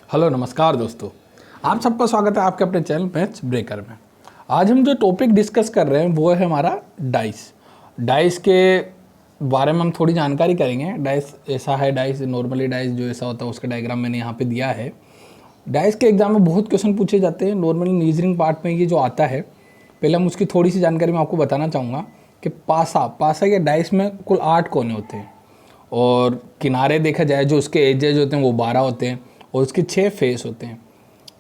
Hello नमस्कार दोस्तों, आप सबका स्वागत है आपके अपने चैनल मैच ब्रेकर में। आज हम जो टॉपिक डिस्कस कर रहे हैं वो है हमारा डाइस के बारे में हम थोड़ी जानकारी करेंगे। डाइस ऐसा है, डाइस नॉर्मली डाइस जो ऐसा होता है उसका डायग्राम मैंने यहाँ पे दिया है। डाइस के एग्जाम में बहुत क्वेश्चन पूछे जाते हैं। नॉर्मली रीजनिंग पार्ट में ये जो आता है, पहले हम उसकी थोड़ी सी जानकारी मैं आपको बताना चाहूँगा कि पासा या डाइस में कुल 8 कोने होते हैं और किनारे देखा जाए जो उसके एजेज होते हैं वो 12 होते हैं और उसके 6 फेस होते हैं।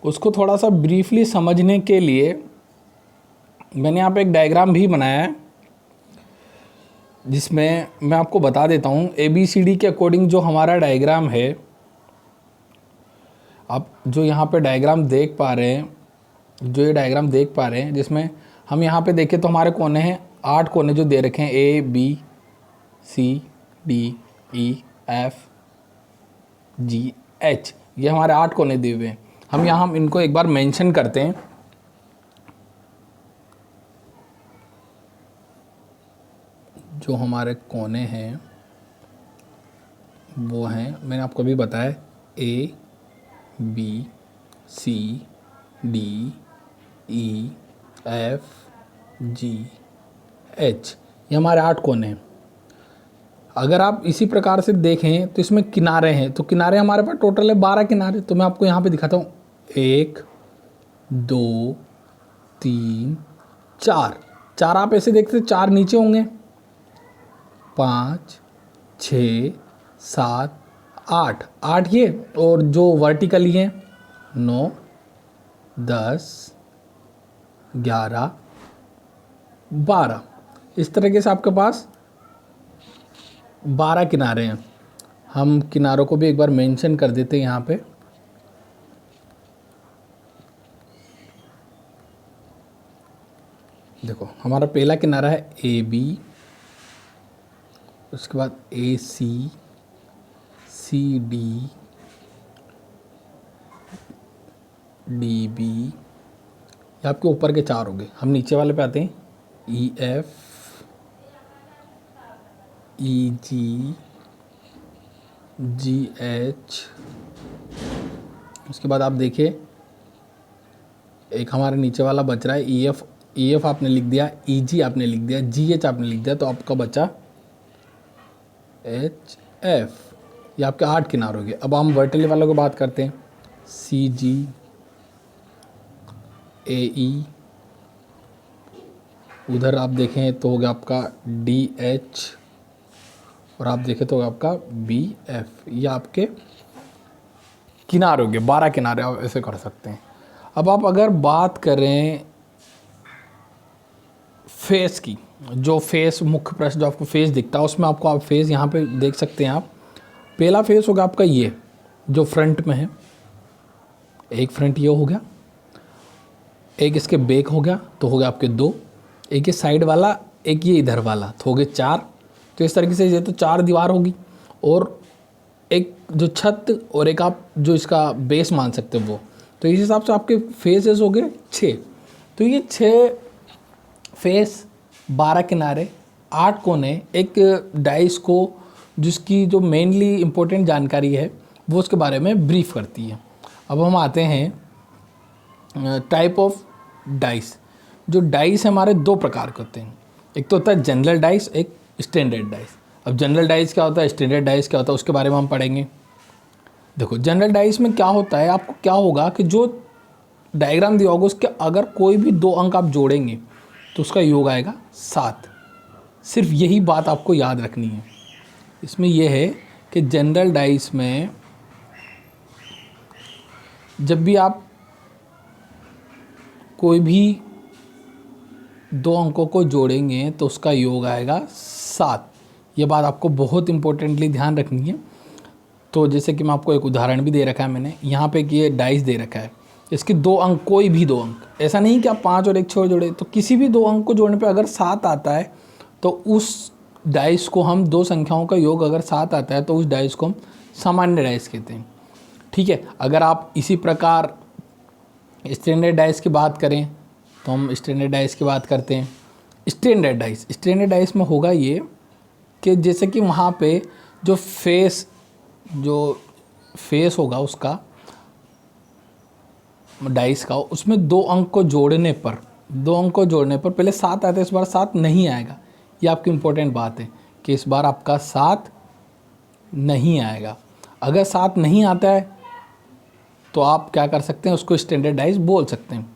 उसको थोड़ा सा ब्रीफली समझने के लिए मैंने यहाँ पे एक डायग्राम भी बनाया है जिसमें मैं आपको बता देता हूँ ABCD के अकॉर्डिंग जो हमारा डायग्राम है। आप जो यहाँ पे डायग्राम देख पा रहे हैं, जो ये डायग्राम देख पा रहे हैं, जिसमें हम यहाँ पे देखें तो हमारे कोने हैं 8 कोने जो दे रखे हैं ABCDEFGH, ये हमारे 8 कोने दिए हुए हैं। हम इनको एक बार मेंशन करते हैं। जो हमारे कोने हैं वो हैं, मैंने आपको अभी बताया, ABCDEFGH, ये हमारे 8 कोने हैं। अगर आप इसी प्रकार से देखें तो इसमें किनारे हैं, तो किनारे हमारे पास टोटल है 12 किनारे। तो मैं आपको यहाँ पे दिखाता हूँ 1 2 3 4 आप ऐसे देखते 4 नीचे होंगे, 5 6 7 8 ये, और जो वर्टिकली हैं 9 10 11 12, इस तरीके से आपके पास 12 किनारे हैं। हम किनारों को भी एक बार मेंशन कर देते हैं यहाँ पे। देखो हमारा पहला किनारा है AB, उसके बाद AC CD DB, ये आपके ऊपर के 4 हो गए। हम नीचे वाले पे आते हैं EF EG GH, उसके बाद आप देखिए एक हमारे नीचे वाला बच रहा है EF आपने लिख दिया, EG आपने लिख दिया, GH आपने लिख दिया, तो आपका बचा HF। ये आपके 8 किनारे हो गए। अब हम वर्टिकल वालों की बात करते हैं, CG AE, उधर आप देखें तो हो गया आपका DH, और आप देखें तो होगा आपका BF। ये आपके किनारे हो गए, 12 किनारे आप ऐसे कर सकते हैं। अब आप अगर बात करें फेस की, जो फेस मुख्य प्रश्न जो आपको फेस दिखता है उसमें आपको आप फेस यहाँ पे देख सकते हैं। आप पहला फेस होगा आपका ये जो फ्रंट में है, एक फ्रंट ये हो गया, एक इसके बैक हो गया, तो हो गया आपके 2, एक ये साइड वाला, एक ये इधर वाला, तो हो गए 4। तो इस तरीके से ये तो 4 दीवार होगी, और एक जो छत और एक आप जो इसका बेस मान सकते हो वो, तो इस हिसाब से आपके फेसेस हो गए 6। तो ये 6 फेस, 12 किनारे, 8 कोने, एक डाइस को जिसकी जो मेनली इम्पोर्टेंट जानकारी है वो उसके बारे में ब्रीफ करती है। अब हम आते हैं टाइप ऑफ डाइस। जो डाइस हमारे 2 प्रकार के होते हैं, एक तो होता है जनरल डाइस, एक स्टैंडर्ड डाइस। अब जनरल डाइस क्या होता है, स्टैंडर्ड डाइस क्या होता है, उसके बारे में हम पढ़ेंगे। देखो जनरल डाइस में क्या होता है, आपको क्या होगा कि जो डायग्राम दिया होगा उसके अगर कोई भी 2 अंक आप जोड़ेंगे तो उसका योग आएगा 7। सिर्फ यही बात आपको याद रखनी है। इसमें यह है कि जनरल डाइस में जब भी आप कोई भी 2 अंकों को जोड़ेंगे तो उसका योग आएगा 7। ये बात आपको बहुत इंपॉर्टेंटली ध्यान रखनी है। तो जैसे कि मैं आपको एक उदाहरण भी दे रखा है मैंने यहाँ पे, कि ये डाइस दे रखा है, इसके 2 अंक, कोई भी 2 अंक, ऐसा नहीं कि आप 5 और 1 छोड़ जोड़े, तो किसी भी 2 अंक को जोड़ने पे अगर 7 आता है तो उस डाइस को हम, 2 संख्याओं का योग अगर 7 आता है तो उस डाइस को हम सामान्य डाइस कहते हैं। ठीक है। अगर आप इसी प्रकार स्टैंडर्ड डाइस की बात करें तो हम स्टैंडर्ड डाइस की बात करते हैं। स्टैंडर्ड डाइस में होगा ये कि जैसे कि वहाँ पे जो फेस होगा उसका डाइस का, उसमें 2 अंक को जोड़ने पर, 2 अंक को जोड़ने पर पहले 7 आया था, इस बार 7 नहीं आएगा। ये आपकी इम्पोर्टेंट बात है कि इस बार आपका 7 नहीं आएगा। अगर 7 नहीं आता है तो आप क्या कर सकते हैं, उसको स्टैंडर्डाइज बोल सकते हैं।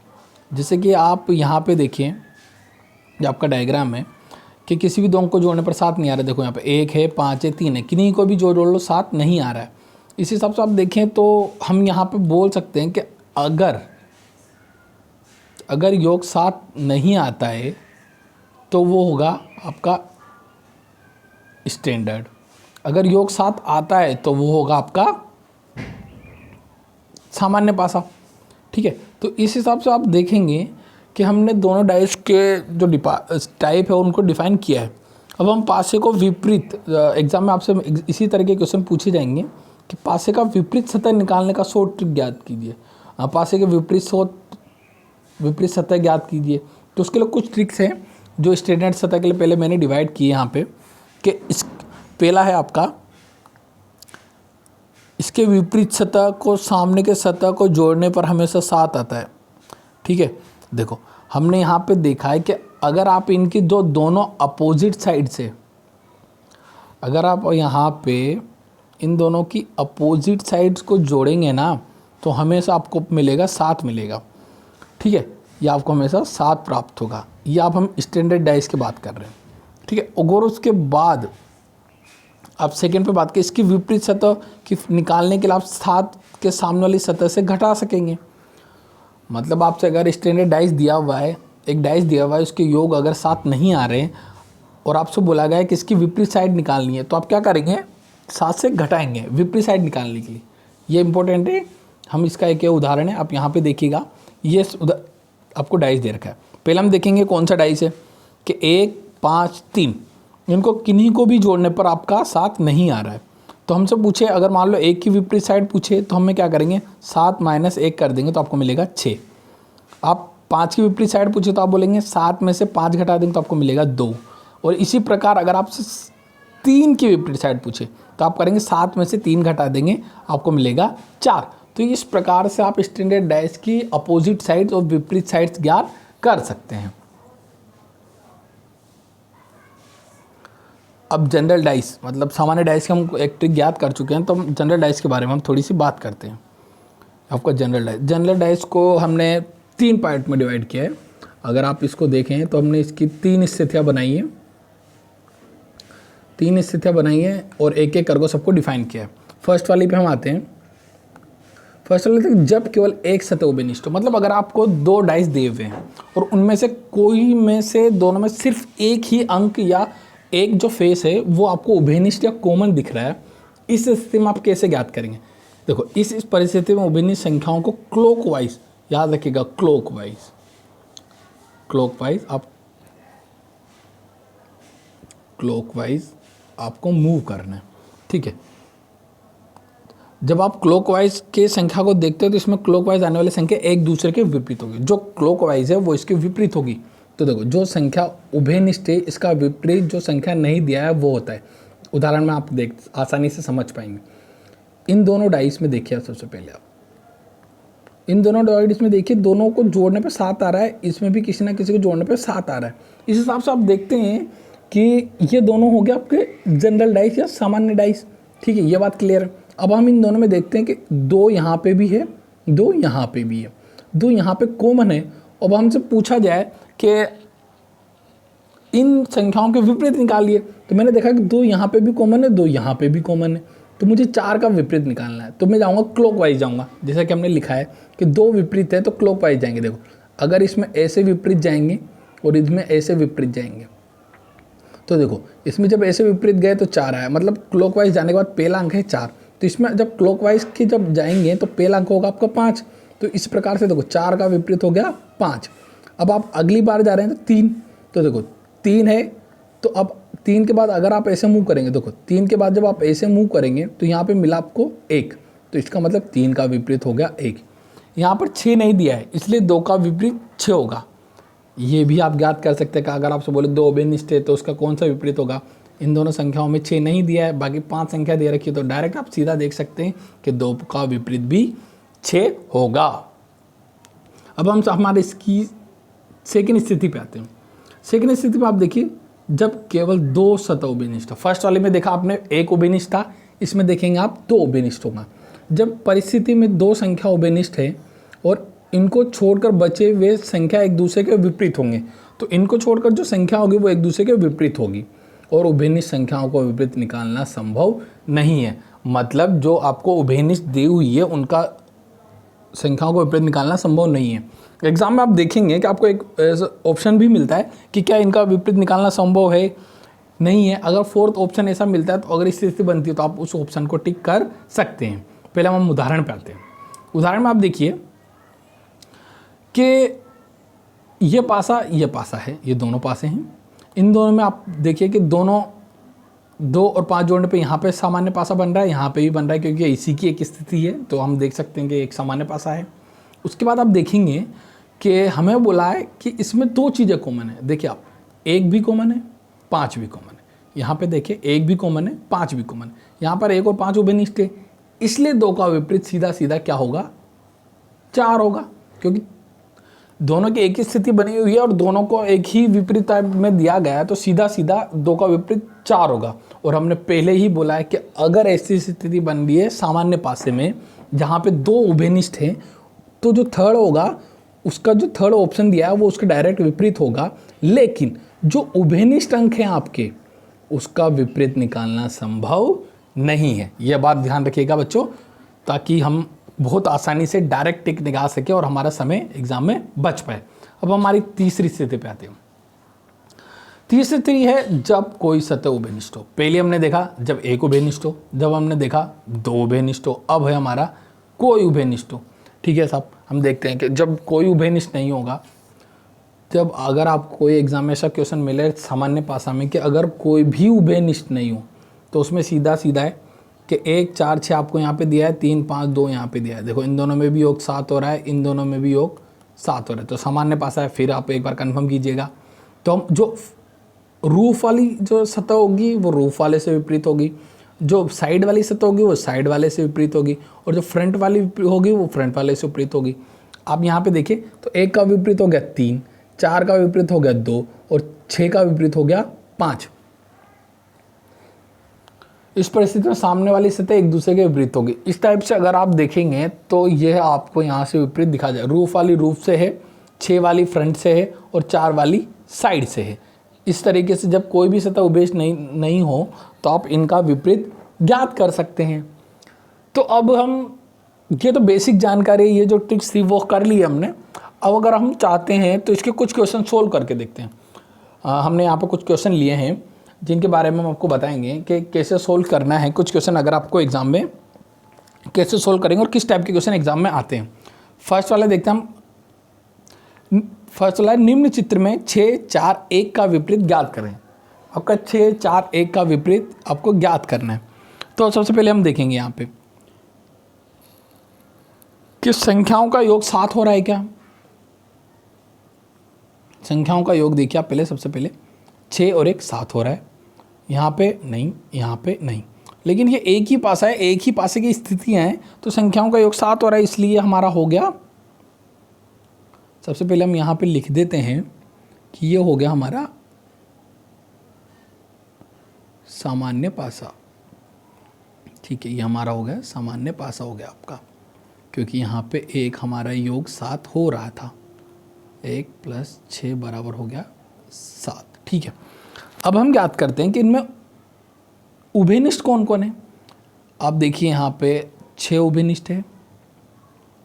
जैसे कि आप यहाँ पे देखिए, जो आपका डायग्राम है कि किसी भी 2 अंक को जोड़ने पर 7 नहीं आ रहा है। देखो यहाँ पे 1 है, 5 है, 3 है, किन्हीं को भी जोड़ लो 7 नहीं आ रहा है। इस हिसाब से आप देखें तो हम यहाँ पे बोल सकते हैं कि अगर योग 7 नहीं आता है तो वो होगा आपका स्टैंडर्ड। अगर योग 7 आता है तो वो होगा आपका सामान्य पासा। ठीक है, तो इस हिसाब से आप देखेंगे कि हमने दोनों डाइस के जो टाइप है उनको डिफाइन किया है। अब हम पासे को विपरीत, एग्जाम में आपसे इसी तरह के क्वेश्चन पूछे जाएंगे कि पासे का विपरीत सतह निकालने का शॉर्ट ट्रिक ज्ञात कीजिए। पासे के विपरीत सतह ज्ञात कीजिए। तो उसके लिए कुछ ट्रिक्स हैं जो स्टैंडर्ड सतह के लिए पहले मैंने डिवाइड किए यहाँ पे, कि इस पहला है आपका, इसके विपरीत सतह को सामने के सतह को जोड़ने पर हमेशा 7 आता है। ठीक है, देखो हमने यहाँ पे देखा है कि अगर आप इनकी दोनों अपोजिट साइड से, अगर आप यहाँ पे इन दोनों की अपोजिट साइड्स को जोड़ेंगे ना तो हमेशा आपको मिलेगा 7 मिलेगा। ठीक है, ये आपको हमेशा 7 प्राप्त होगा। ये आप हम स्टैंडर्ड डाइस की बात कर रहे हैं। ठीक है, और उसके बाद आप सेकंड पे बात करें, इसकी विपरीत सतह की निकालने के लिए आप 7 के सामने वाली सतह से घटा सकेंगे। मतलब आपसे अगर स्टैंडर्ड डाइस दिया हुआ है, एक डाइस दिया हुआ है, उसके योग अगर 7 नहीं आ रहे और आपसे बोला गया है कि इसकी विपरीत साइड निकालनी है, तो आप क्या करेंगे, 7 से घटाएंगे विपरीत साइड निकालने के लिए। ये इंपॉर्टेंट है। हम इसका एक उदाहरण है, आप यहाँ पे देखिएगा, ये आपको डाइस दे रखा है। पहले हम देखेंगे कौन सा डाइस है कि 1, 5, 3, इनको किन्हीं को भी जोड़ने पर आपका 7 नहीं आ रहा है। तो हमसे पूछे, अगर मान लो 1 की विपरीत साइड पूछे तो हमें क्या करेंगे, 7 - 1 कर देंगे तो आपको मिलेगा 6। आप 5 की विपरीत साइड पूछे तो आप बोलेंगे 7 में से 5 घटा देंगे तो आपको मिलेगा 2। और इसी प्रकार अगर आपसे 3 की विपरीत साइड पूछे तो आप करेंगे 7 में से 3 घटा देंगे, आपको मिलेगा 4। तो इस प्रकार से आप स्टैंडर्ड डाइस की अपोजिट साइड्स और विपरीत साइड्स ज्ञात कर सकते हैं। अब जनरल डाइस, मतलब सामान्य डाइस के हम एक ट्रिक ज्ञात कर चुके हैं, तो हम जनरल डाइस के बारे में हम थोड़ी सी बात करते हैं। आपका जनरल डाइस को हमने 3 पार्ट में डिवाइड किया है। अगर आप इसको देखें तो हमने इसकी 3 स्थितियाँ बनाई हैं, 3 स्थितियाँ बनाई हैं और एक एक करके सबको डिफाइन किया है। फर्स्ट वाली पे हम आते हैं। फर्स्ट वाले तक, जब केवल एक सतह उभयनिष्ठ हो, मतलब अगर आपको 2 डाइस दिए हुए हैं और उनमें से कोई में से दोनों में सिर्फ एक ही अंक या एक जो फेस है वो आपको उभयनिष्ठ या कॉमन दिख रहा है, इस स्थिति में आप कैसे ज्ञात करेंगे। देखो इस परिस्थिति में उभयनिष्ठ संख्याओं को क्लॉकवाइज, याद रखिएगा क्लॉकवाइज आपको मूव करना है। ठीक है, जब आप क्लॉकवाइज के संख्या को देखते हो तो इसमें क्लॉकवाइज आने वाली संख्या एक दूसरे के विपरीत होगी। जो क्लॉकवाइज है वो इसके विपरीत होगी। तो देखो जो संख्या उभयनिष्ठ है इसका विपरीत जो संख्या नहीं दिया है वो होता है। उदाहरण में आप आसानी से समझ पाएंगे। इन दोनों डाइस में देखिए, सबसे पहले आप इन दोनों डाइस में देखिए, दोनों को जोड़ने पे 7 आ रहा है, इसमें भी किसी ना किसी को जोड़ने पे 7 आ रहा है। इस हिसाब से आप देखते हैं कि ये दोनों हो गए आपके जनरल डाइस या सामान्य डाइस। ठीक है, ये बात क्लियर है। अब हम इन दोनों में देखते हैं कि 2 यहाँ पे भी है, 2 यहाँ पे भी है, 2 यहाँ पे कॉमन है। अब हमसे पूछा जाए कि इन संख्याओं के विपरीत निकालिए, तो मैंने देखा कि 2 यहाँ पे भी कॉमन है, 2 यहाँ पे भी कॉमन है, तो मुझे 4 का विपरीत निकालना है। तो मैं जाऊँगा क्लॉकवाइज जाऊँगा, जैसा कि हमने लिखा है कि 2 विपरीत है तो क्लॉकवाइज जाएंगे। देखो अगर इसमें ऐसे विपरीत जाएंगे और इसमें ऐसे विपरीत जाएंगे, तो देखो इसमें जब ऐसे विपरीत गए तो 4 आया, मतलब क्लॉकवाइज जाने के बाद पहला अंक है 4। तो इसमें जब क्लॉकवाइज की जब जाएंगे तो पहला अंक होगा आपका 5। तो इस प्रकार से देखो 4 का विपरीत हो गया 5। अब आप अगली बार जा रहे हैं तो 3, तो देखो 3 है, तो अब 3 के बाद अगर आप ऐसे मूव करेंगे, देखो 3 के बाद जब आप ऐसे मूव करेंगे तो यहाँ पे मिला आपको 1, तो इसका मतलब 3 का विपरीत हो गया 1। यहाँ पर 6 नहीं दिया है इसलिए 2 का विपरीत 6 होगा। ये भी आप ज्ञात कर सकते हैं कि अगर आपसे बोले 2 उभयनिष्ठ है तो उसका कौन सा विपरीत होगा। इन दोनों संख्याओं में 6 नहीं दिया है, बाकी 5 संख्या दे रखी है, तो डायरेक्ट आप सीधा देख सकते हैं कि 2 का विपरीत भी 6 होगा। अब हम हमारे इसकी सेकेंड स्थिति पे आते हैं। सेकेंड स्थिति में आप देखिए जब केवल दो सतह उभयनिष्ठ, फर्स्ट वाले में देखा आपने एक उभयनिष्ठ था, इसमें देखेंगे आप दो उभयनिष्ठ होगा। जब परिस्थिति में दो संख्या उभयनिष्ठ है और इनको छोड़कर बचे हुए संख्या एक दूसरे के विपरीत होंगे, तो इनको छोड़कर जो संख्या होगी वो एक दूसरे के विपरीत होगी और उभयनिष्ठ संख्याओं को विपरीत निकालना संभव नहीं है। मतलब जो आपको उभयनिष्ठ दी हुई है उनका संख्याओं को विपरीत निकालना संभव नहीं है। एग्जाम में आप देखेंगे कि आपको एक ऑप्शन भी मिलता है कि क्या इनका विपरीत निकालना संभव है, नहीं है। अगर फोर्थ ऑप्शन ऐसा मिलता है तो अगर स्थिति बनती है तो आप उस ऑप्शन को टिक कर सकते हैं। पहले हम उदाहरण पे आते हैं। उदाहरण में आप देखिए कि ये पासा है, ये दोनों पासे हैं। इन दोनों में आप देखिए कि दोनों 2 और 5 जोड़ने पे यहाँ पे सामान्य पासा बन रहा है, यहाँ पे भी बन रहा है क्योंकि इसी की एक स्थिति है, तो हम देख सकते हैं कि एक सामान्य पासा है। उसके बाद आप देखेंगे कि हमें बोला है कि इसमें दो चीज़ें कॉमन है। देखिए आप, एक भी कॉमन है, 5 भी कॉमन है। यहाँ पे देखिए एक भी कॉमन है, 5 भी कॉमन है। यहाँ पर 1 और 5 उभयनिष्ठ है, इसलिए 2 का विपरीत सीधा सीधा क्या होगा, 4 होगा, क्योंकि दोनों की एक ही स्थिति बनी हुई है और दोनों को एक ही विपरीत में दिया गया है, तो सीधा सीधा 2 का विपरीत 4 होगा। और हमने पहले ही बोला है कि अगर ऐसी स्थिति बन रही है सामान्य पासे में जहाँ पे 2 उभयनिष्ठ हैं, तो जो थर्ड होगा उसका जो थर्ड ऑप्शन दिया है वो उसके डायरेक्ट विपरीत होगा। लेकिन जो उभयनिष्ठ अंक हैं आपके, उसका विपरीत निकालना संभव नहीं है। यह बात ध्यान रखिएगा बच्चों, ताकि हम बहुत आसानी से डायरेक्ट टिक निकाल सके और हमारा समय एग्जाम में बच पाए। अब हमारी तीसरी स्थिति पे आते हैं। तीसरी स्थिति है जब कोई सतह उभयनिष्ठ हो। पहले हमने देखा जब एक उभयनिष्ठ हो, जब हमने देखा 2 उभयनिष्ठ हो, अब है हमारा कोई उभयनिष्ठ हो। ठीक है साहब, हम देखते हैं कि जब कोई उभयनिष्ठ नहीं होगा, जब अगर आप कोई एग्जाम में ऐसा क्वेश्चन मिले सामान्य पासा में कि अगर कोई भी उभयनिष्ठ नहीं हो, तो उसमें सीधा सीधा है कि 1 4 6 आपको यहाँ पे दिया है, 3 5 2 यहाँ पे दिया है। देखो इन दोनों में भी योग 7 हो रहा है, इन दोनों में भी योग 7 हो रहा है, तो सामान्य पासा है। फिर आप एक बार कंफर्म कीजिएगा। तो हम जो रूफ वाली जो सतह होगी वो रूफ वाले से विपरीत होगी, जो साइड वाली सतह होगी वो साइड वाले से विपरीत होगी, और जो फ्रंट वाली होगी वो फ्रंट वाले से विपरीत होगी। आप यहाँ पे देखिए तो 1 का विपरीत हो गया 3, 4 का विपरीत हो गया 2 और 6 का विपरीत हो गया 5। इस परिस्थिति में सामने वाली सतह एक दूसरे के विपरीत होगी। इस टाइप से अगर आप देखेंगे तो यह आपको यहाँ से विपरीत दिखा जाए। रूफ वाली रूफ से है, 6 वाली फ्रंट से है और 4 वाली साइड से है। इस तरीके से जब कोई भी सतह उभयनिष्ठ नहीं हो तो आप इनका विपरीत ज्ञात कर सकते हैं। तो अब हम ये तो बेसिक जानकारी, ये जो ट्रिक्स थी वो कर ली हमने। अब अगर हम चाहते हैं तो इसके कुछ क्वेश्चन सोल्व करके देखते हैं। हमने यहाँ पर कुछ क्वेश्चन लिए हैं जिनके बारे में हम आपको बताएंगे कि कैसे सोल्व करना है। कुछ क्वेश्चन अगर आपको एग्जाम में कैसे सोल्व करेंगे और किस टाइप के क्वेश्चन एग्जाम में आते हैं। फर्स्ट वाला देखते हैं हम। फर्स्ट वाला निम्न चित्र में 6 4 1 का विपरीत ज्ञात करें। आपका 6 4 1 का विपरीत आपको ज्ञात करना है। तो सबसे पहले हम देखेंगे यहाँ पे कि संख्याओं का योग 7 हो रहा है क्या। संख्याओं का योग देखिए आप पहले, सबसे पहले 6 और 1 7 हो रहा है। यहाँ पे नहीं, यहाँ पे नहीं, लेकिन ये एक ही पासा है, एक ही पासे की स्थितियाँ हैं, तो संख्याओं का योग 7 हो रहा है, इसलिए हमारा हो गया। सबसे पहले हम यहाँ पे लिख देते हैं कि ये हो गया हमारा सामान्य पासा। ठीक है, ये हमारा हो गया सामान्य पासा हो गया आपका, क्योंकि यहाँ पे एक हमारा योग 7 हो रहा था। 1 + 6 बराबर हो गया 7। ठीक है, अब हम ज्ञात करते हैं कि इनमें उभयनिष्ठ कौन कौन है। आप देखिए यहाँ पे 6 उभयनिष्ठ है,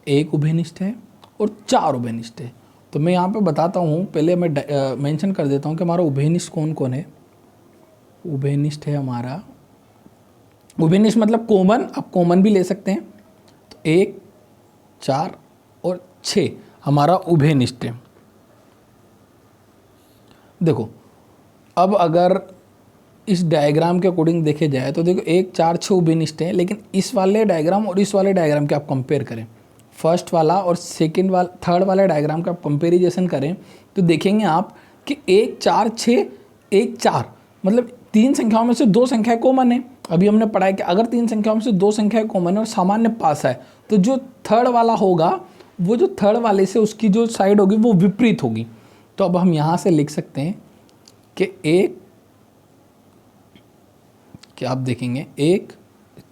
1 उभयनिष्ठ है और 4 उभयनिष्ठ है। तो मैं यहाँ पे बताता हूँ, पहले मैं मेंशन कर देता हूँ कि हमारा उभयनिष्ठ कौन कौन है। उभयनिष्ठ है हमारा, उभयनिष्ठ मतलब कॉमन, आप कॉमन भी ले सकते हैं। तो 1 4 और 6 हमारा उभयनिष्ठ है। देखो अब अगर इस डायग्राम के अकॉर्डिंग देखे जाए तो देखो 1 4 6 उभयनिष्ठ है, लेकिन इस वाले डायग्राम और इस वाले डायग्राम के आप कंपेयर करें, फर्स्ट वाला और सेकंड वाला थर्ड वाला डायग्राम का आप कंपेरिजन करें तो देखेंगे आप कि 1 4 6 1 4 मतलब 3 संख्याओं में से 2 संख्याएं कॉमन है। अभी हमने पढ़ा है कि अगर 3 संख्याओं में से 2 संख्याएं कॉमन है और सामान्य पासा है, तो जो थर्ड वाला होगा वो जो थर्ड वाले से उसकी जो साइड होगी वो विपरीत होगी। तो अब हम यहाँ से लिख सकते हैं कि एक, क्या आप देखेंगे 1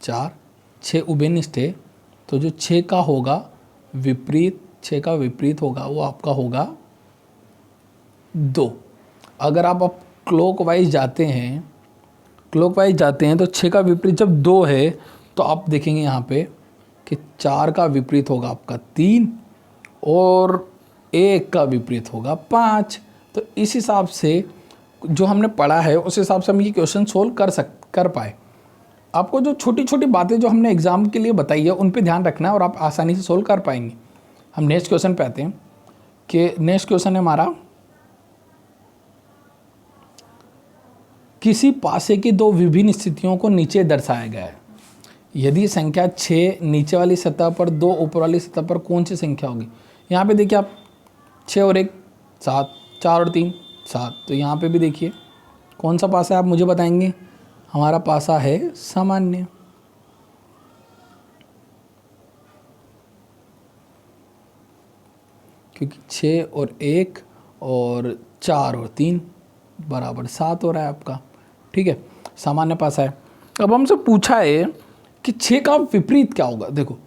4 6 उभयनिष्ठ है, तो जो 6 का होगा विपरीत, 6 का विपरीत होगा वो आपका होगा 2। अगर आप क्लॉकवाइज जाते हैं, तो 6 का विपरीत जब 2 है तो आप देखेंगे यहाँ पे कि 4 का विपरीत होगा आपका 3 और 1 का विपरीत होगा 5। तो इस हिसाब से जो हमने पढ़ा है उस हिसाब से हम ये क्वेश्चन सोल्व कर पाए। आपको जो छोटी छोटी बातें जो हमने एग्जाम के लिए बताई है उन पे ध्यान रखना है और आप आसानी से सोल्व कर पाएंगे। हम नेक्स्ट क्वेश्चन पे आते हैं कि नेक्स्ट क्वेश्चन है हमारा, किसी पासे की दो विभिन्न स्थितियों को नीचे दर्शाया गया है। यदि संख्या 6 नीचे वाली सतह पर 2 ऊपर वाली सतह पर कौन सी संख्या होगी। यहाँ पे देखिए आप 6 और 1 7, 4 और 3 7। तो यहाँ पे भी देखिए कौन सा पासा है आप मुझे बताएंगे। हमारा पासा है सामान्य। क्योंकि 6 और 1 और 4 और 3 बराबर 7 हो रहा है आपका। ठीक है, सामान्य पासा है। अब हमसे पूछा है कि 6 का विपरीत क्या होगा। देखो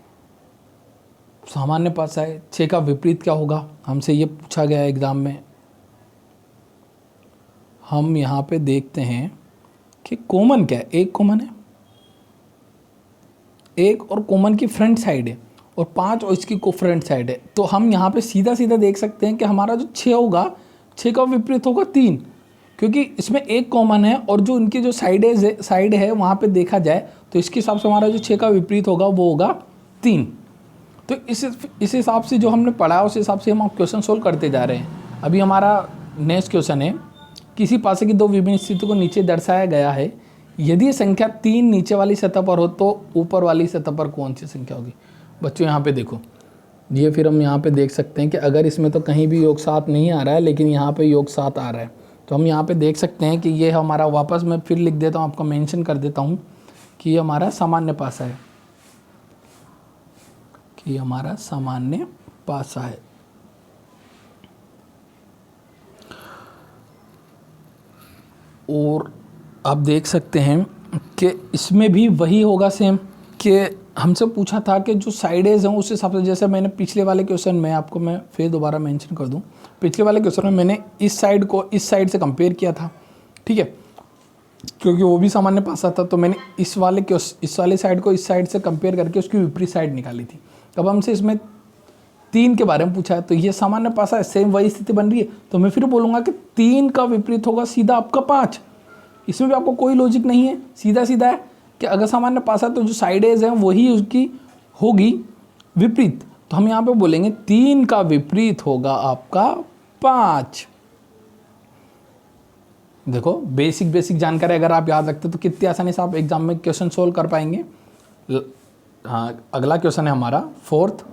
सामान्य पासा है, 6 का विपरीत क्या होगा, हमसे ये पूछा गया है एग्जाम में। हम यहाँ पे देखते हैं कि कॉमन क्या है, 1 कॉमन है, 1 और कॉमन की फ्रंट साइड है और 5 और इसकी को फ्रंट साइड है। तो हम यहाँ पे सीधा सीधा देख सकते हैं कि हमारा जो 6 होगा, 6 का विपरीत होगा 3, क्योंकि इसमें 1 कॉमन है और जो इनकी जो साइड है वहाँ पे देखा जाए तो इसके हिसाब से हमारा जो 6 का विपरीत होगा वो होगा 3। तो इस हिसाब से जो हमने पढ़ा उस हिसाब से हम क्वेश्चन सोल्व करते जा रहे हैं। अभी हमारा नेक्स्ट क्वेश्चन है, किसी पासे की दो विभिन्न स्थितियों को नीचे दर्शाया गया है। यदि संख्या 3 नीचे वाली सतह पर हो तो ऊपर वाली सतह पर कौन सी संख्या होगी। बच्चों यहाँ पे देखो, ये फिर हम यहाँ पे देख सकते हैं कि अगर इसमें तो कहीं भी योग 7 नहीं आ रहा है लेकिन यहाँ पे योग 7 आ रहा है, तो हम यहाँ पे देख सकते हैं कि ये हमारा, वापस मैं फिर लिख देता हूँ, आपको मेंशन कर देता हूँ कि ये हमारा सामान्य पासा है, कि हमारा सामान्य पासा है। और आप देख सकते हैं कि इसमें भी वही होगा सेम, कि हमसे पूछा था कि जो साइडेज हैं उस हिसाब से, जैसे मैंने पिछले वाले क्वेश्चन में आपको मैं फिर दोबारा मेंशन कर दूं, पिछले वाले क्वेश्चन में मैंने इस साइड को इस साइड से कंपेयर किया था। ठीक है, क्योंकि वो भी सामान्य पासा था, तो मैंने इस वाले साइड को इस साइड से कंपेयर करके उसकी विपरीत साइड निकाली थी। अब हमसे इसमें 3 के बारे में पूछा है, तो ये सामान्य पासा है, सेम वही स्थिति बन रही है। तो मैं फिर बोलूँगा कि 3 का विपरीत होगा सीधा आपका 5। इसमें भी आपको कोई लॉजिक नहीं है, सीधा सीधा है कि अगर सामान्य पासा तो जो साइडेज हैं वही उसकी होगी विपरीत। तो हम यहाँ पे बोलेंगे 3 का विपरीत होगा आपका 5। देखो बेसिक जानकारी अगर आप याद रखते तो कितनी आसानी से आप एग्जाम में क्वेश्चन सोल्व कर पाएंगे। हाँ, अगला क्वेश्चन है हमारा 4th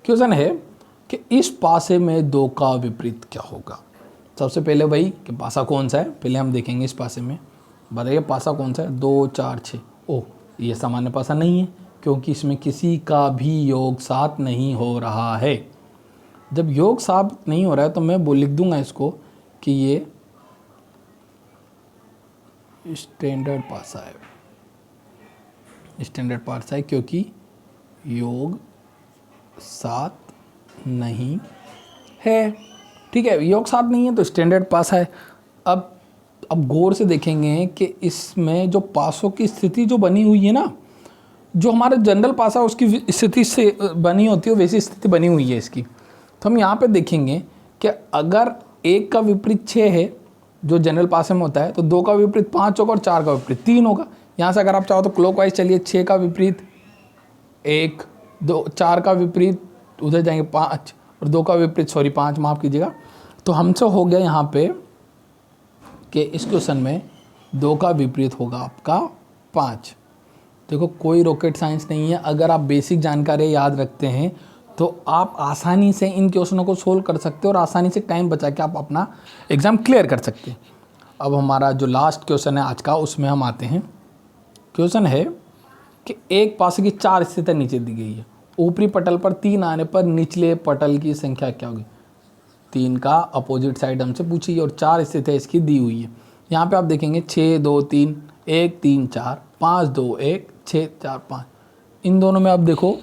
क्वेश्चन है कि इस पासे में 2 का विपरीत क्या होगा। सबसे पहले वही कि पासा कौन सा है, पहले हम देखेंगे इस पासे में। बताइए पासा कौन सा है, 2 4 6। ओह, ये सामान्य पासा नहीं है क्योंकि इसमें किसी का भी योग 7 नहीं हो रहा है। जब योग 7 नहीं हो रहा है तो मैं लिख दूंगा इसको कि ये स्टैंडर्ड पासा है, स्टैंडर्ड पासा है क्योंकि योग 7 नहीं है। ठीक है, योग 7 नहीं है तो स्टैंडर्ड पासा है। अब गौर से देखेंगे कि इसमें जो पासों की स्थिति जो बनी हुई है ना, जो हमारा जनरल पासा उसकी स्थिति से बनी होती है वैसी स्थिति बनी हुई है इसकी। तो हम यहाँ पे देखेंगे कि अगर 1 का विपरीत 6 है जो जनरल पासे में होता है, तो 2 का विपरीत 5 होगा और 4 का विपरीत 3 होगा। यहाँ से अगर आप चाहो तो क्लॉकवाइज चलिए, 6 का विपरीत 1, 2, 4 का विपरीत उधर जाएंगे 5 और 2 का विपरीत 5, माफ़ कीजिएगा। तो हमसे हो गया यहाँ पे कि इस क्वेश्चन में 2 का विपरीत होगा आपका 5। देखो कोई रॉकेट साइंस नहीं है, अगर आप बेसिक जानकारी याद रखते हैं तो आप आसानी से इन क्वेश्चनों को सोल्व कर सकते हो और आसानी से टाइम बचा के आप अपना एग्ज़ाम क्लियर कर सकते हैं। अब हमारा जो लास्ट क्वेश्चन है आज का उसमें हम आते हैं। क्वेश्चन है कि एक पासे की 4 स्थितियाँ नीचे दी गई है। ऊपरी पटल पर 3 आने पर निचले पटल की संख्या क्या होगी? 3 का अपोजिट साइड हमसे पूछी है और 4 स्थितियाँ इसकी दी हुई है। यहाँ पे आप देखेंगे 6 2 3 1 3 4 5 2 1 6 4 5। इन दोनों में आप देखो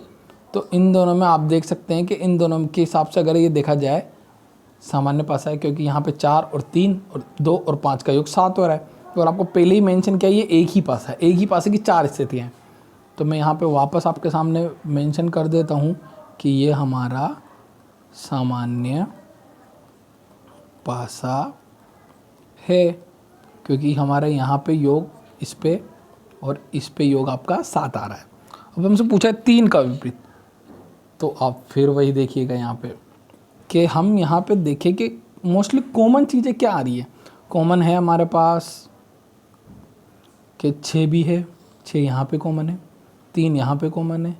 तो इन दोनों में आप देख सकते हैं कि इन दोनों के हिसाब से अगर ये देखा जाए सामान्य पासा है, क्योंकि यहाँ पे 4 और 3 और 2 और 5 का योग 7 हो रहा है। और आपको पहले ही मेंशन किया ये एक ही पासा है, एक ही पासे की 4 स्थितियाँ हैं। तो मैं यहाँ पे वापस आपके सामने मेंशन कर देता हूँ कि ये हमारा सामान्य पासा है, क्योंकि हमारा यहाँ पे योग इस पे और इस पे योग आपका 7 आ रहा है। अब हमसे पूछा है 3 का विपरीत, तो आप फिर वही देखिएगा यहाँ पे कि हम यहाँ पे देखें कि मोस्टली कॉमन चीज़ें क्या आ रही है। कॉमन है हमारे पास कि 6 भी है, 6 यहाँ पे कॉमन है, 3 यहाँ पे कॉमन है,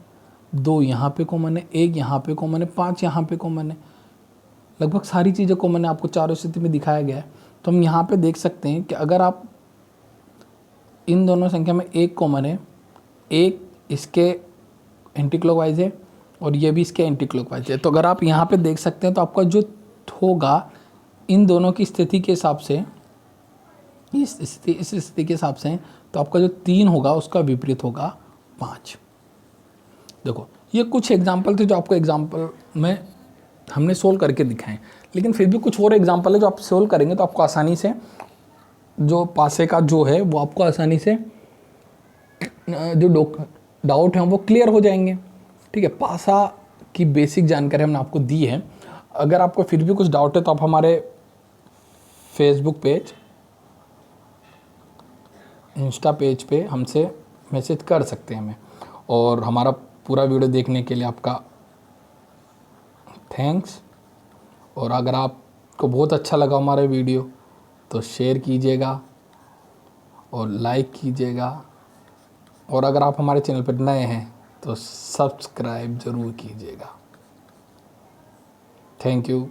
2 यहाँ पे कॉमन है, 1 यहाँ पे कॉमन है, 5 यहाँ पे कॉमन है। लगभग सारी चीज़ें कॉमन है, आपको चारों स्थिति में दिखाया गया है। तो हम यहाँ पे देख सकते हैं कि अगर आप इन दोनों संख्या में एक कॉमन है, एक इसके एंटी क्लॉकवाइज है और ये भी इसके एंटी क्लॉकवाइज है, तो अगर आप यहाँ पे देख सकते हैं तो आपका जो होगा इन दोनों की स्थिति के हिसाब से, इस स्थिति के हिसाब से, तो आपका जो 3 होगा उसका विपरीत होगा 5। देखो ये कुछ एग्जाम्पल थे जो आपको एग्जाम्पल में हमने सोल्व करके दिखाएं, लेकिन फिर भी कुछ और एग्जाम्पल है जो आप सोल्व करेंगे तो आपको आसानी से जो पासे का जो है वो आपको आसानी से जो डाउट हैं वो क्लियर हो जाएंगे। ठीक है, पासा की बेसिक जानकारी हमने आपको दी है। अगर आपको फिर भी कुछ डाउट है तो आप हमारे फेसबुक पेज, इंस्टा पेज पे हमसे मैसेज कर सकते हैं हमें। और हमारा पूरा वीडियो देखने के लिए आपका थैंक्स। और अगर आपको बहुत अच्छा लगा हमारा वीडियो तो शेयर कीजिएगा और लाइक कीजिएगा, और अगर आप हमारे चैनल पर नए हैं तो सब्सक्राइब ज़रूर कीजिएगा। Thank you.